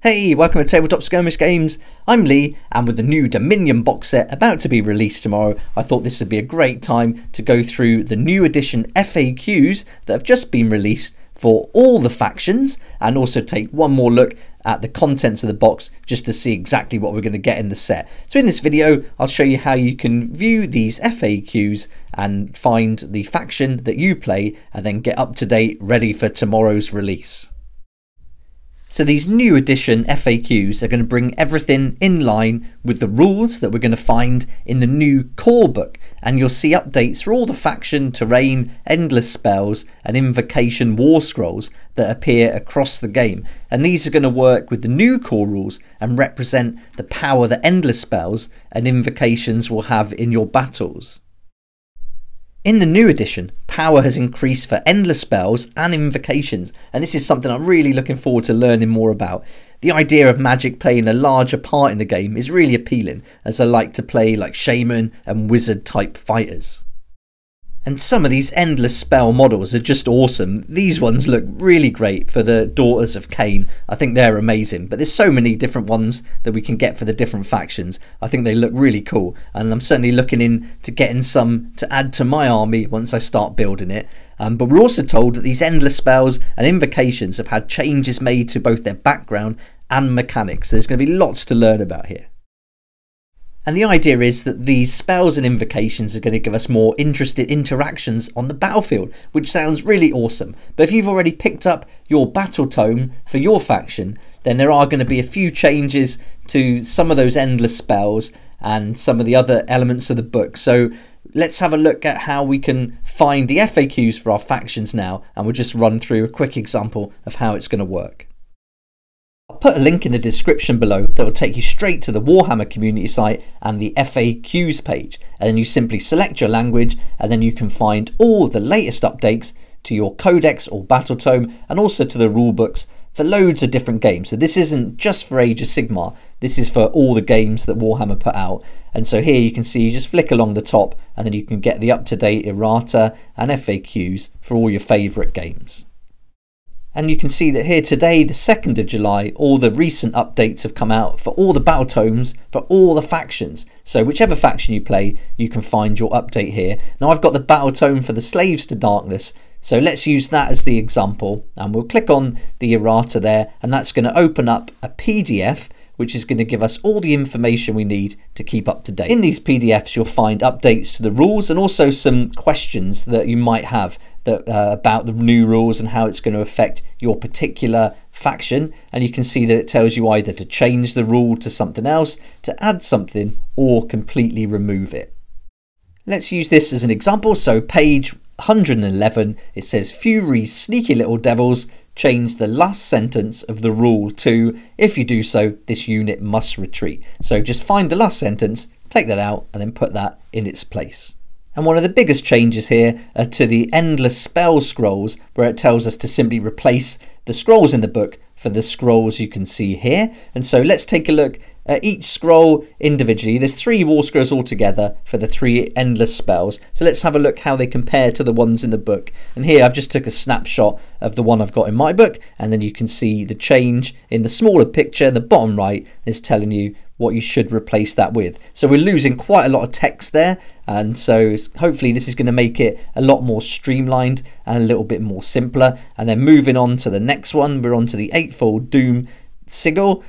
Hey, welcome to Tabletop Skirmish Games. I'm Lee, and with the new Dominion box set about to be released tomorrow, I thought this would be a great time to go through the new edition FAQs that have just been released for all the factions, and also take one more look at the contents of the box just to see exactly what we're going to get in the set. So in this video, I'll show you how you can view these FAQs and find the faction that you play, and then get up to date, ready for tomorrow's release. So these new edition FAQs are going to bring everything in line with the rules that we're going to find in the new core book, and you'll see updates for all the faction, terrain, endless spells and invocation war scrolls that appear across the game. And these are going to work with the new core rules and represent the power that endless spells and invocations will have in your battles. In the new edition, power has increased for endless spells and invocations, and this is something I'm really looking forward to learning more about. The idea of magic playing a larger part in the game is really appealing, as I like to play like shaman and wizard type fighters. And some of these endless spell models are just awesome. These ones look really great for the Daughters of Cain. I think they're amazing, but there's so many different ones that we can get for the different factions. I think they look really cool, and I'm certainly looking into getting some to add to my army once I start building it. But we're also told that these endless spells and invocations have had changes made to both their background and mechanics. So there's going to be lots to learn about here. And the idea is that these spells and invocations are going to give us more interesting interactions on the battlefield, which sounds really awesome. But if you've already picked up your Battletome for your faction, then there are going to be a few changes to some of those endless spells and some of the other elements of the book. So let's have a look at how we can find the FAQs for our factions now, and we'll just run through a quick example of how it's going to work. I'll put a link in the description below that will take you straight to the Warhammer community site and the FAQs page, and then you simply select your language, and then you can find all the latest updates to your codex or Battletome, and also to the rulebooks for loads of different games. So this isn't just for Age of Sigmar, this is for all the games that Warhammer put out. And so here you can see, you just flick along the top and then you can get the up-to-date errata and FAQs for all your favourite games. And you can see that here today, the 2nd of July, all the recent updates have come out for all the Battletomes for all the factions. So whichever faction you play, you can find your update here. Now I've got the Battletome for the Slaves to Darkness, so let's use that as the example, and we'll click on the errata there, and that's going to open up a PDF which is going to give us all the information we need to keep up to date. In these PDFs you'll find updates to the rules and also some questions that you might have that, about the new rules and how it's going to affect your particular faction, and you can see that it tells you either to change the rule to something else, to add something, or completely remove it. Let's use this as an example. So page 111, it says Fury's sneaky little devils, change the last sentence of the rule to, if you do so, this unit must retreat. So just find the last sentence, take that out, and then put that in its place. And one of the biggest changes here are to the endless spell scrolls, where it tells us to simply replace the scrolls in the book for the scrolls you can see here. And so let's take a look at each scroll individually. There's 3 war scrolls altogether for the 3 endless spells. So let's have a look how they compare to the ones in the book. And here I've just took a snapshot of the one I've got in my book, and then you can see the change in the smaller picture. The bottom right is telling you what you should replace that with. So we're losing quite a lot of text there, and so hopefully this is going to make it a lot more streamlined and a little bit more simpler. And then moving on to the next one, we're on to the Eightfold Doom Sigil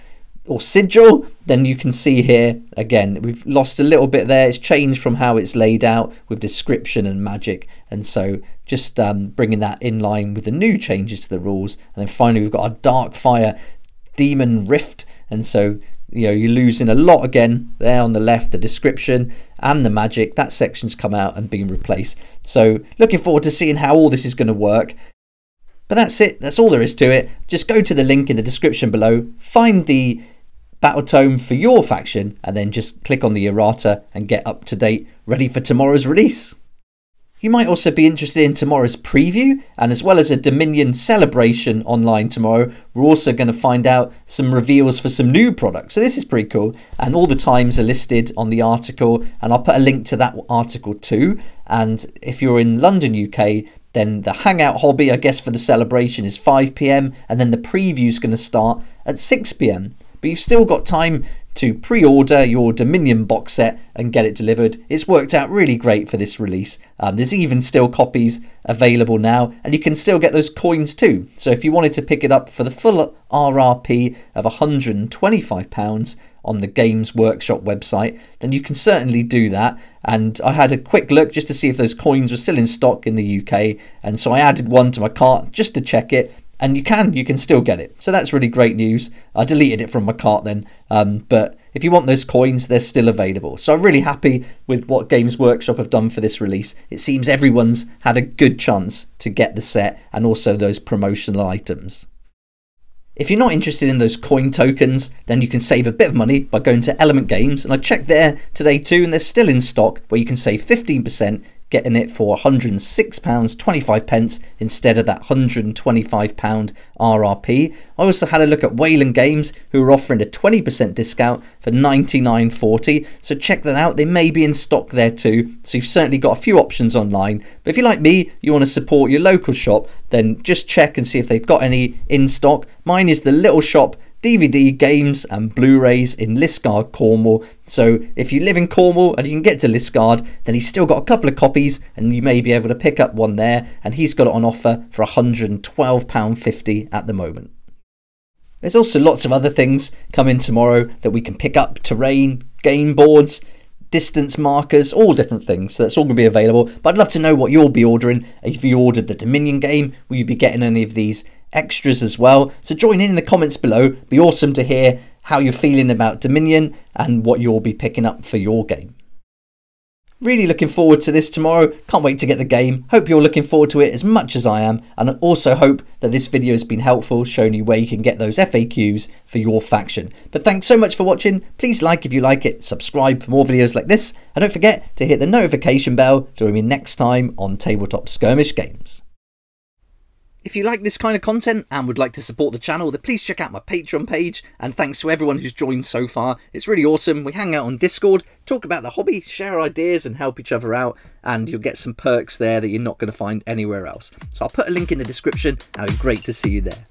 or Sigil. Then you can see here again we've lost a little bit there. It's changed from how it's laid out with description and magic, and so just bringing that in line with the new changes to the rules. And then finally we've got our Dark Fire Demon Rift, and so you're losing a lot again there on the left, the description and the magic. That section's come out and been replaced. So looking forward to seeing how all this is going to work. But that's it, that's all there is to it. Just go to the link in the description below, find the Battletome for your faction, and then just click on the errata and get up to date, ready for tomorrow's release. You might also be interested in tomorrow's preview, and as well as a Dominion celebration online tomorrow, we're also going to find out some reveals for some new products. So this is pretty cool, and all the times are listed on the article, and I'll put a link to that article too. And if you're in London, UK, Then the Hangout hobby, I guess for the celebration, is 5 PM, and then the preview is going to start at 6 PM. But you've still got time to pre-order your Dominion box set and get it delivered. It's worked out really great for this release. There's even still copies available now, and you can still get those coins too. So if you wanted to pick it up for the full RRP of £125 on the Games Workshop website, then you can certainly do that. And I had a quick look just to see if those coins were still in stock in the UK, and so I added one to my cart just to check it. And you can still get it. So that's really great news. I deleted it from my cart then. But if you want those coins, they're still available. So I'm really happy with what Games Workshop have done for this release. It seems everyone's had a good chance to get the set and also those promotional items. If you're not interested in those coin tokens, then you can save a bit of money by going to Element Games. And I checked there today too, and they're still in stock, where you can save 15%, getting it for £106.25 instead of that £125 RRP. I also had a look at Wayland Games, who are offering a 20% discount for £99.40, so check that out. They may be in stock there too, so you've certainly got a few options online. But if you're like me, you want to support your local shop, then just check and see if they've got any in stock. Mine is the Little Shop DVD, games and Blu-rays in Liskeard, Cornwall. So if you live in Cornwall and you can get to Liskeard, then he's still got a couple of copies and you may be able to pick up one there, and he's got it on offer for £112.50 at the moment. There's also lots of other things coming tomorrow that we can pick up: terrain, game boards, distance markers, all different things. So that's all going to be available. But I'd love to know what you'll be ordering. If you ordered the Dominion game, will you be getting any of these extras as well? So join in the comments below. It'd be awesome to hear how you're feeling about Dominion and what you'll be picking up for your game. Really looking forward to this tomorrow. Can't wait to get the game. Hope you're looking forward to it as much as I am, and I also hope that this video has been helpful, showing you where you can get those FAQs for your faction. But thanks so much for watching. Please like if you like it, subscribe for more videos like this, and don't forget to hit the notification bell to join me next time on Tabletop Skirmish Games. If you like this kind of content and would like to support the channel, then please check out my Patreon page. And thanks to everyone who's joined so far. It's really awesome. We hang out on Discord, talk about the hobby, share ideas and help each other out. And you'll get some perks there that you're not going to find anywhere else. So I'll put a link in the description, and it'd be great to see you there.